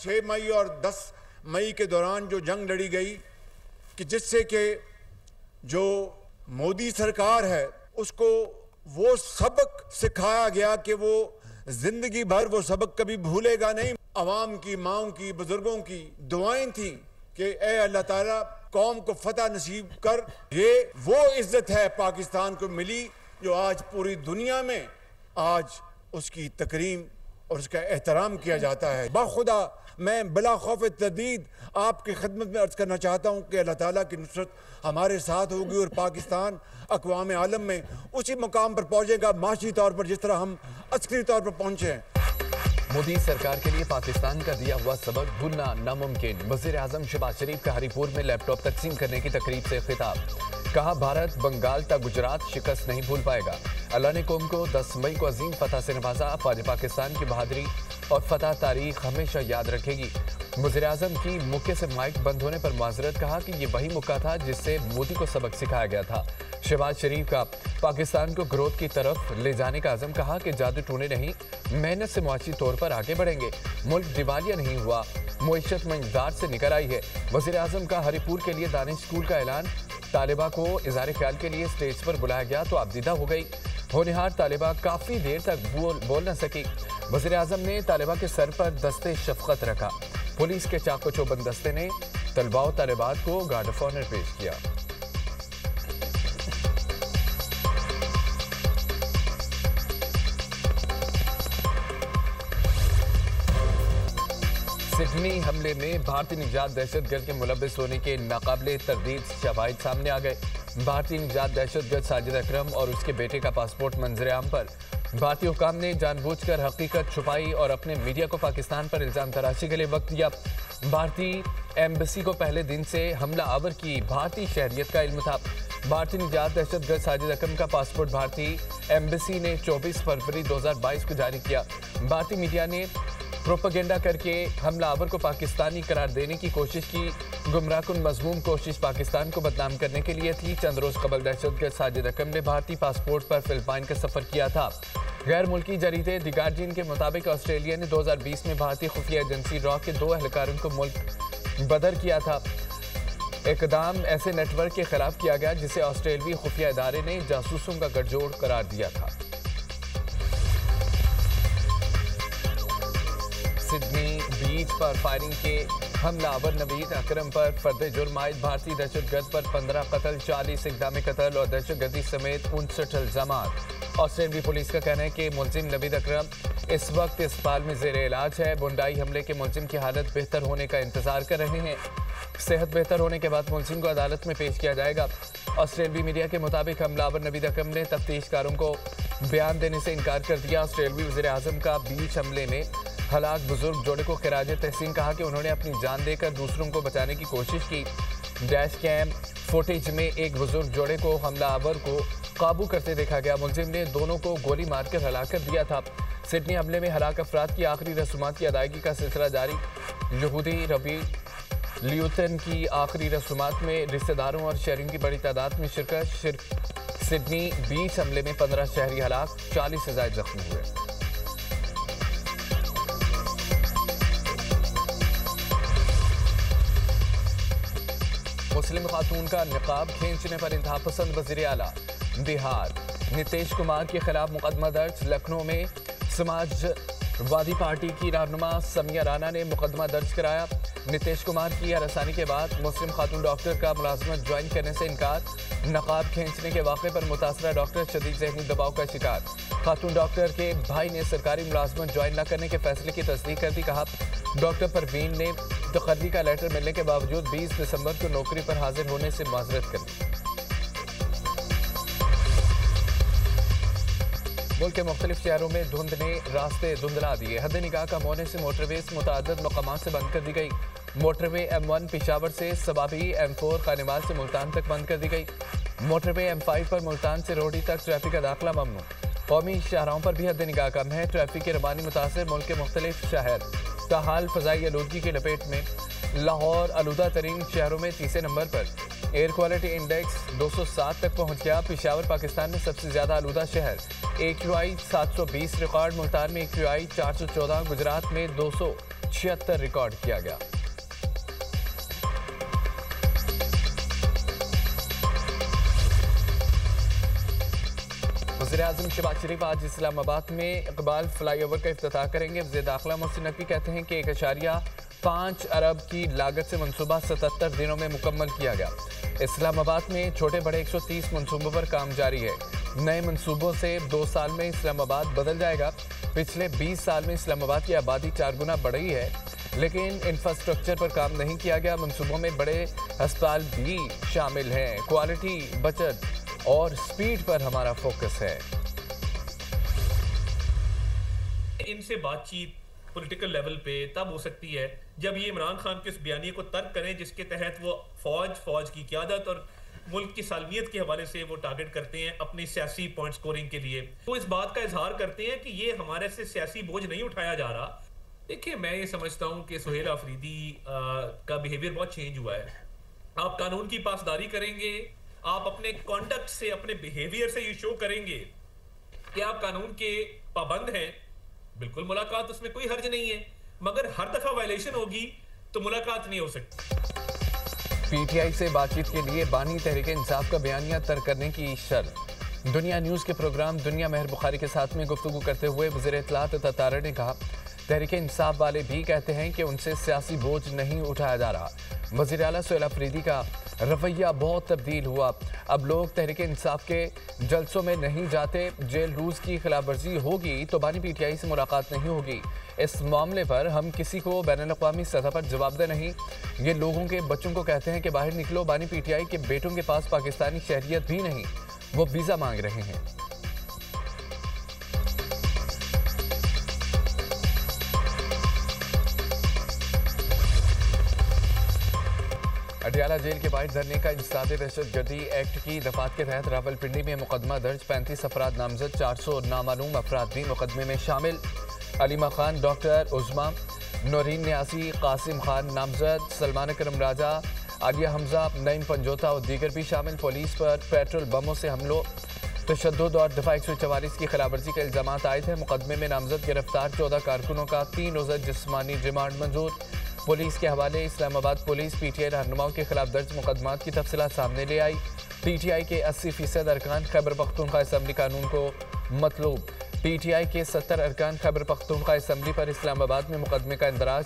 6 मई और 10 मई के दौरान जो जंग लड़ी गई कि जिससे कि जो मोदी सरकार है उसको वो सबक सिखाया गया कि वो जिंदगी भर वो सबक कभी भूलेगा नहीं। अवाम की, माओं की, बुजुर्गों की दुआएं थी कि ए अल्लाह ताला कौम को फतह नसीब कर। ये वो इज्जत है पाकिस्तान को मिली जो आज पूरी दुनिया में आज उसकी तकरीम और उसका एहतराम किया जाता है। बाखुदा मैं बिला खौफ तदीद आपकी खिदमत में अर्ज करना चाहता हूँ कि अल्लाह ताला की नुसरत हमारे साथ होगी और पाकिस्तान अक़वाम आलम में उसी मुकाम पर पहुँचेगा माशी तौर पर जिस तरह हम अस्करी तौर पर पहुँचे हैं। मोदी सरकार के लिए पाकिस्तान का दिया हुआ सबक भूलना नामुमकिन। वज़ीर आज़म शहबाज शरीफ का हरीपुर में लैपटॉप तकसीम करने की तकरीब से खिताब। कहा भारत बंगाल तक गुजरात शिकस्त नहीं भूल पाएगा। अल्लाह ने कौम को 10 मई को अजीम फतह से नवाजा। फ़ौज पाकिस्तान की बहादुरी और फतह तारीख हमेशा याद रखेगी। वज़ीर आज़म की मुक्के से माइक बंद होने पर माजरत। कहा कि ये वही मुक्का था जिससे मोदी को सबक सिखाया गया था। शहबाज शरीफ का पाकिस्तान को ग्रोथ की तरफ ले जाने का अज़म। कहा कि जादू टूने नहीं, मेहनत से मुआशी तौर पर आगे बढ़ेंगे। मुल्क दिवालिया नहीं हुआ, मुईशत में इंतजार से निकल आई है। वज़ीर आज़म का हरीपुर के लिए दानिश स्कूल का ऐलान। तालिबा को इज़हार ख्याल के लिए स्टेज पर बुलाया गया तो आबदीदा हो गई। होनहार तालिबा काफ़ी देर तक बोल न सकी। वज़ीर आज़म ने तालिबा के सर पर दस्ते शफ़क़त रखा। पुलिस के चाको चौबंद दस्ते ने तलबा और तालिबात को गार्ड ऑफ ऑनर पेश किया। सिडनी हमले में भारतीय निजात दहशतगर्द के मुलव्विस होने के नाकाबिले तरदीद शवाहिद सामने आ गए। भारतीय निजात दहशतगर्द साजिद अकरम और उसके बेटे का पासपोर्ट मंजर आम पर। भारतीय हुकाम ने जानबूझकर हकीकत छुपाई और अपने मीडिया को पाकिस्तान पर इल्जाम तराशी के लिए वक्त दिया। भारतीय एम्बेसी को पहले दिन से हमला आवर की भारतीय शहरियत का इल्म था। भारतीय निजात दहशतगर्द साजिद अकरम का पासपोर्ट भारतीय एम्बेसी ने 24 फरवरी 2022 को जारी किया। भारतीय मीडिया ने प्रोपेगेंडा करके हमलावर को पाकिस्तानी करार देने की कोशिश की। गुमराहकुन मजमूम कोशिश पाकिस्तान को बदनाम करने के लिए थी। चंद रोज कबल दहशतगर्द साजिद अकरम ने भारतीय पासपोर्ट पर फिलिपाइन का सफर किया था। गैर मुल्की जरीदे द गार्जियन के मुताबिक ऑस्ट्रेलिया ने 2020 में भारतीय खुफिया एजेंसी रॉ के 2 एहलकारों को मुल्क बदर किया था। इकदाम ऐसे नेटवर्क के खिलाफ किया गया जिसे ऑस्ट्रेलियाई खुफिया इदारे ने जासूसों का गठजोड़ करार दिया था। सिडनी बीच पर फायरिंग के हमलावर नवीद अकरम पर फर्द जुर्म आयद। भारतीय दहशतगर्द पर 15 कत्ल, 40 इक़दाम कत्ल और दहशतगर्दी समेत 59 इल्जामात। ऑस्ट्रेलियाई पुलिस का कहना है कि मुलजिम नवीद अकरम इस वक्त अस्पताल में ज़ेर इलाज है। बुंडाई हमले के मुलजिम की हालत बेहतर होने का इंतजार कर रहे हैं। सेहत बेहतर होने के बाद मुलजिम को अदालत में पेश किया जाएगा। ऑस्ट्रेलियाई मीडिया के मुताबिक हमलावर नवीद अकरम ने तफ्तीशकारों को बयान देने से इनकार कर दिया। ऑस्ट्रेलियाई वज़ीर आज़म का बीच हमले में हलाक बुजुर्ग जोड़े को खिराज तहसीन। कहा कि उन्होंने अपनी जान देकर दूसरों को बचाने की कोशिश की। डैश कैम फुटेज में एक बुजुर्ग जोड़े को हमलावर को काबू करते देखा गया। मुलजिम ने दोनों को गोली मारकर हलाक कर दिया था। सिडनी हमले में हलाक अफराद की आखिरी रसूमात की अदायगी का सिलसिला जारी। यहूदी रबी लियूटन की आखिरी रसूमात में रिश्तेदारों और शहरियों की बड़ी तादाद में शिरकत। सिडनी बीच हमले में 15 शहरी हलाक, 40 से ज़ायद जख्मी हुए। मुस्लिम खातून का निकाब खींचने पर इंतहा पसंद वज़ीर आला। बिहार नीतीश कुमार के खिलाफ मुकदमा दर्ज। लखनऊ में समाजवादी पार्टी की रहनुमा समिया राना ने मुकदमा दर्ज कराया। नीतीश कुमार की हरासानी के बाद मुस्लिम खातून डॉक्टर का मुलाजमत ज्वाइन करने से इनकार। नकाब खींचने के वाक़े पर मुतासरा डॉक्टर शदीद ज़हनी दबाव का शिकार। खातून डॉक्टर के भाई ने सरकारी मुलाजमत ज्वाइन न करने के फैसले की तस्दीक कर दी। कहा डॉक्टर परवीन ने तकर्री का लेटर मिलने के बावजूद 20 दिसंबर को नौकरी पर हाजिर होने से माजरत कर दी। मुल्क के मुख्तलिफ शहरों में धुंध ने रास्ते धुंधला दिए। हद निगाह कम होने से मोटरवेज मुतअद्दिद मकामात से बंद कर दी गई। मोटरवे M1 पेशावर से सबाबी, M4 खानेवाल से मुल्तान तक बंद कर दी गई। मोटरवे M5 पर मुल्तान से रोहड़ी तक ट्रैफिक का दाखिला ममनू। कौमी शाहराहों पर भी हद निगाह कम है। ट्रैफिक की रवानी मुतासर मुल्क के मुख्तलिफ शहर ताहाल फ़ज़ाई आलूदगी की लपेट में। लाहौर आलूदा तरीन शहरों में तीसरे नंबर पर। एयर क्वालिटी इंडेक्स 207 तक पहुँच गया। पेशावर पाकिस्तान में सबसे ज़्यादा आलूदा शहर। AQI 720 record. मुल्तान में AQI 414। गुजरात में 200 76 रिकॉर्ड किया गया। वज़ीर-ए-आज़म शहबाज शरीफ आज इस्लामाबाद में इकबाल फ्लाईओवर का इफ्तिताह करेंगे। वज़ीर दाखिला मोहसिन नकवी कहते हैं कि 1.5 अरब की लागत से मंसूबा 77 दिनों में मुकम्मल किया गया। इस्लामाबाद में छोटे बड़े 130 मंसूबों पर काम जारी है। नए मंसूबों से 2 साल में इस्लामाबाद बदल जाएगा। पिछले 20 साल में इस्लामाबाद की आबादी 4 गुना बढ़ी है, लेकिन इंफ्रास्ट्रक्चर पर काम नहीं किया गया। मंसूबों में बड़े अस्पताल भी शामिल हैं। क्वालिटी, बचत और स्पीड पर हमारा फोकस है। इनसे बातचीत पॉलिटिकल लेवल पे तब हो सकती है जब ये इमरान खान के उस बयानिए को तर्क करें जिसके तहत वो फौज की क़यादत और मुल्क की सालमियत के हवाले से वो टारगेट करते हैं अपनी सियासी पॉइंट स्कोरिंग के लिए। तो इस बात का इजहार करते हैं कि ये हमारे से सियासी बोझ नहीं उठाया जा रहा। देखिए, मैं ये समझता हूँ कि सुहेल आफरीदी का बिहेवियर बहुत चेंज हुआ है। आप कानून की पासदारी करेंगे, आप अपने कॉन्डक्ट से, अपने बिहेवियर से ये शो करेंगे कि आप कानून के पाबंद हैं। बिल्कुल, मुलाकात उसमें कोई हर्ज नहीं है, मगर हर दफा वायलेशन होगी तो मुलाकात नहीं हो सकती। पीटीआई से बातचीत के लिए बानी तहरीक इंसाफ का बयानिया तर्क करने की शर्त। दुनिया न्यूज़ के प्रोग्राम दुनिया मेहर बुखारी के साथ में गुफ्तगू करते हुए वज़ीर इत्तलात अता तारड़ ने कहा, तहरीक इंसाफ वाले भी कहते हैं कि उनसे सियासी बोझ नहीं उठाया जा रहा। वज़ीर आला सुहेल आफरीदी का रवैया बहुत तब्दील हुआ। अब लोग तहरीक इंसाफ के जलसों में नहीं जाते। जेल रूल्स की खिलाफ वर्जी होगी तो बानी पीटीआई से मुलाकात नहीं होगी। इस मामले पर हम किसी को बैनुल-अक़वामी सतह पर जवाबदेह नहीं। ये लोगों के बच्चों को कहते हैं कि बाहर निकलो। बानी पीटीआई के बेटों के पास पाकिस्तानी शहरियत भी नहीं, वो वीज़ा मांग रहे हैं। अडियाला जेल के बाहर धरने का इंसदाद दहशतगर्दी एक्ट की दफात के तहत रावलपिंडी में मुकदमा दर्ज। 35 अफराद नामजद, 400 नामालूम अफराद भी मुकदमे में शामिल। अलीमा खान, डॉक्टर उज़मा, नौरीन न्यासी, कासिम खान नामजद, सलमान अकरम राजा, आलिया हमजा, नईम पंजोता और दीगर भी शामिल। पुलिस पर पेट्रोल बमों से हमलों, तशद्दुद और दफ़ा 144 की खिलाफवर्जी के इल्ज़ाम आए थे। मुकदमे में नामजद गिरफ्तार 14 कारकुनों का 3 रोज़ा जिस्मानी रिमांड मंजूर। पुलिस के हवाले इस्लामाबाद पुलिस पीटीआई रहनुमाओं के खिलाफ दर्ज मुकदमात की तफसीलात सामने ले आई। पीटीआई के 80% अरकान खैबर पख्तूनख्वा असम्बली कानून को मतलूब। पीटीआई के 70 अरकान खैबर पख्तूनख्वा असम्बली पर इस्लामाबाद में मुकदमे का इंदराज।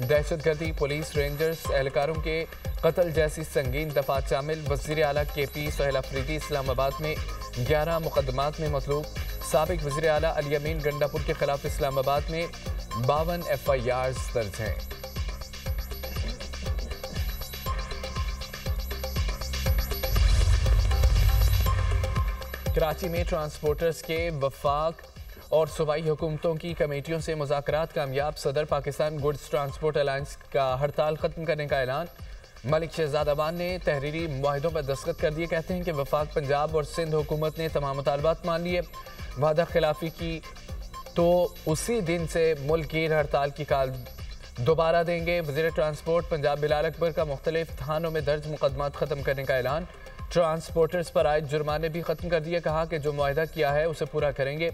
दहशतगर्दी, पुलिस, रेंजर्स एहलकारों के कत्ल जैसी संगीन दफात शामिल। वज़ीर आला KP सुहेल आफरीदी इस्लामाबाद में 11 मुकदमात में मतलूब। साबिक वज़ीर आला अली अमीन गंडापुर के खिलाफ इस्लामाबाद में 52 FIRs दर्ज हैं। कराची में ट्रांसपोर्टर्स के वफाक और सूबाई हुकूमतों की कमेटियों से मुज़ाकरात कामयाब। सदर पाकिस्तान गुड्स ट्रांसपोर्ट अलायंस का हड़ताल ख़त्म करने का ऐलान। मलिक शहजाद अवान ने तहरीरी मुआहिदों पर दस्तखत कर दिए। कहते हैं कि वफाक पंजाब और सिंध हुकूमत ने तमाम मुतालबात मान लिए। वादा खिलाफी की तो उसी दिन से मुल्क गिर हड़ताल की काल दोबारा देंगे। वज़ीर ट्रांसपोर्ट पंजाब बिलाल अकबर का मुख्तलिफ थानों में दर्ज मुकदमात ख़त्म करने का ऐलान। ट्रांसपोर्टर्स पर आए जुर्माने भी खत्म कर दिए। कहा कि जो मुआहदा किया है उसे पूरा करेंगे।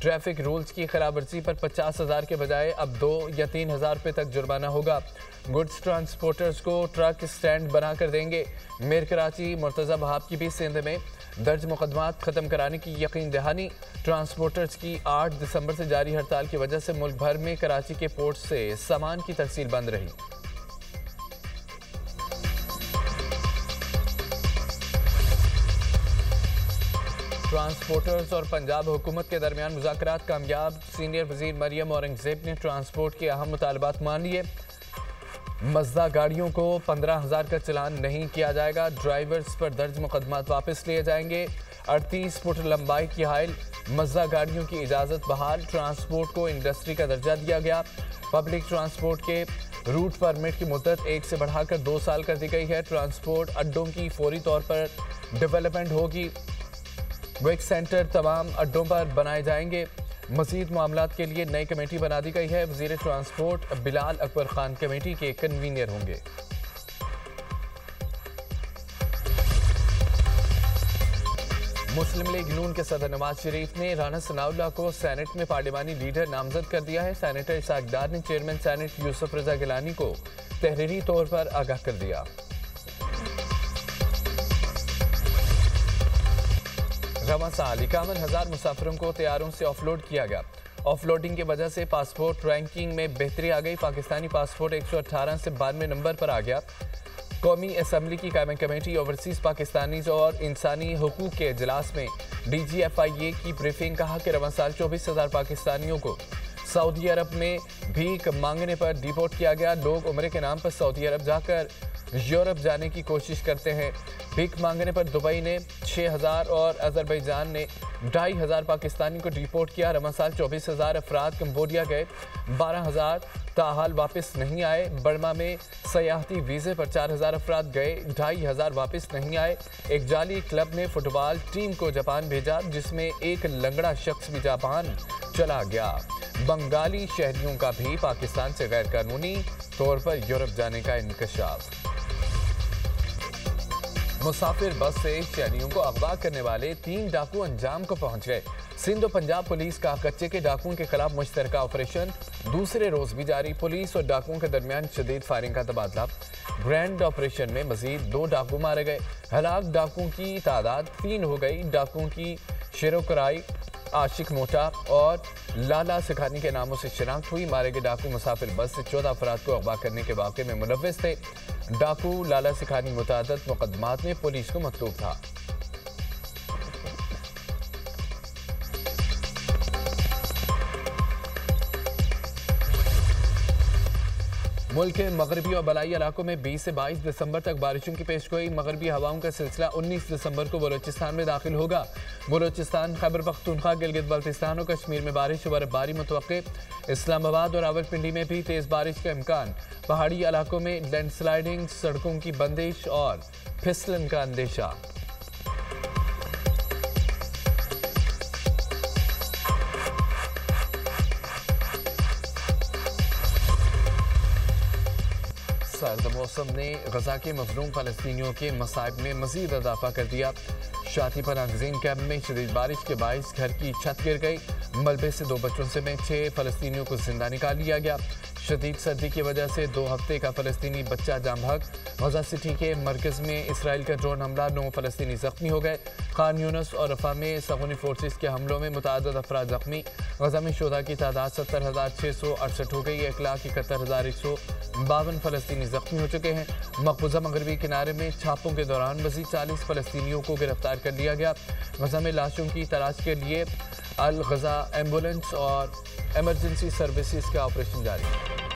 ट्रैफिक रूल्स की खिलाफवर्जी पर 50,000 के बजाय अब 2 या 3,000 रुपये तक जुर्माना होगा। गुड्स ट्रांसपोर्टर्स को ट्रक स्टैंड बना कर देंगे। मेयर कराची मुर्तज़ा बहाब की भी सिंध में दर्ज मुकदमात ख़त्म कराने की यकीन दहानी। ट्रांसपोर्टर्स की 8 दिसंबर से जारी हड़ताल की वजह से मुल्क भर में कराची के पोर्ट से सामान की तरसील बंद रही। ट्रांसपोर्टर्स और पंजाब हुकूमत के दरमियान मुज़ाकरात कामयाब। सीनियर वज़ीर मरियम औरंगज़ेब ने ट्रांसपोर्ट के अहम मुतालबात मान लिए। मज़दा गाड़ियों को 15,000 का चलान नहीं किया जाएगा। ड्राइवर्स पर दर्ज मुकदमात वापस लिए जाएंगे। 38 फुट लंबाई की हाइल मज़दा गाड़ियों की इजाज़त बहाल। ट्रांसपोर्ट को इंडस्ट्री का दर्जा दिया गया। पब्लिक ट्रांसपोर्ट के रूट परमिट की मुद्दत 1 से बढ़ाकर 2 साल कर दी गई है। ट्रांसपोर्ट अड्डों की फौरी तौर पर डेवलपमेंट होगी। वेक सेंटर तमाम अड्डों पर बनाए जाएंगे। मज़ीद मामलात के लिए नई कमेटी बना दी गई है। वज़ीर ट्रांसपोर्ट बिलाल अकबर खान कमेटी के कन्वीनर होंगे। मुस्लिम लीग नून के सदर नवाज शरीफ ने राना सनाउल्लाह को सेनेट में पार्लिमानी लीडर नामजद कर दिया है। सेनेटर इसाक डार ने चेयरमैन सेनेट यूसुफ रजा गिलानी को तहरीरी तौर पर आगाह कर दिया। रवां साल 51,000 मुसाफिरों को तैयारों से ऑफलोड किया गया। ऑफलोडिंग की वजह से पासपोर्ट रैंकिंग में बेहतरी आ गई। पाकिस्तानी पासपोर्ट 118 से 92 नंबर पर आ गया। कौमी असम्बली की कायम कमेटी ओवरसीज पाकिस्तानीज और इंसानी हुकूक के इजलास में DGFIA की ब्रीफिंग। कहा कि रवां साल 24,000 पाकिस्तानियों को सऊदी अरब में भीख मांगने पर डिपोर्ट किया गया। लोग उम्रे के नाम पर सऊदी अरब जाकर यूरोप जाने की कोशिश करते हैं। भीख मांगने पर दुबई ने 6,000 और अजरबैजान ने 2,500 पाकिस्तानी को डिपोर्ट किया। रवां साल 24,000 अफराद कंबोडिया गए, 12,000 ताहाल वापस नहीं आए। बर्मा में सयाहती वीज़े पर 4,000 अफराद गए, 2,500 वापस नहीं आए। एक जाली क्लब ने फुटबॉल टीम को जापान भेजा, जिसमें एक लंगड़ा शख्स भी जापान चला गया। बंगाली शहरियों का भी पाकिस्तान से गैर कानूनी तौर पर यूरोप जाने का इंकशाफ। मुसाफिर बस से शहरियों को अगवा करने वाले 3 डाकू अंजाम को पहुंच गए। सिंध और पंजाब पुलिस का कच्चे के डाकुओं के खिलाफ मुश्तरका ऑपरेशन दूसरे रोज भी जारी। पुलिस और डाकुओं के दरमियान शदीद फायरिंग का तबादला। ग्रैंड ऑपरेशन में मजीद 2 डाकू मारे गए। हलाक डाकुओं की तादाद 3 हो गई। डाकुओं की शेरोकराई, आशिक मोटा और लाला सिखानी के नामों से शिनाख्त हुई। मारे गए डाकू मुसाफिर बस से 14 अफराद को अगवा करने के वाक़े में मुलव्विस थे। डाकू लाला सिखानी मुतादद मुकदमात में पुलिस को मतलूब था। मुल्क के मगरबी और बलाई इलाकों में 20 से 22 दिसंबर तक बारिशों की पेशगोई। मगरबी हवाओं का सिलसिला 19 दिसंबर को बलोचिस्तान में दाखिल होगा। बलोचिस्तान, खैबर पख्तूनख्वा, गिलगित बल्तिस्तान और कश्मीर में बारिश व बर्फबारी मुतवक्के। इस्लामाबाद और रावलपिंडी में भी तेज बारिश का इम्कान। पहाड़ी इलाकों में लैंडस्लाइडिंग, सड़कों की बंदिश और फिसलन का अंदेशा। सर्द मौसम ने गजा के मजलूम फलस्तीनियों के मसाइब में मजीद इजाफा कर दिया। शाती पनागज़ीन कैंप में शदीद बारिश के बाइस घर की छत गिर गई। मलबे से 2 बच्चों समेत 6 फलस्तीनियों को जिंदा निकाल लिया गया। शदीद सर्दी की वजह से 2 हफ्ते का फलस्तीनी बच्चा जाम बहक। गजा सिटी के मरकज में इसराइल का ड्रोन हमला, 9 फलस्तीनी जख्मी हो गए। खान यूनस और रफा में सगुनी फोर्सेस के हमलों में मुतअद्दिद अफराद जख्मी। गजा में शुहदा की तादाद 70,668 हो गई। 1,71,152 फलस्तीनी जख्मी हो चुके हैं। मकबूजा मगरबी किनारे में छापों के दौरान मजीद 40 फलस्तीनियों को गिरफ्तार कर लिया गया। गजा में लाशों की तलाश के लिए अल गजा एम्बुलेंस और इमरजेंसी सर्विसेज का ऑपरेशन जारी है।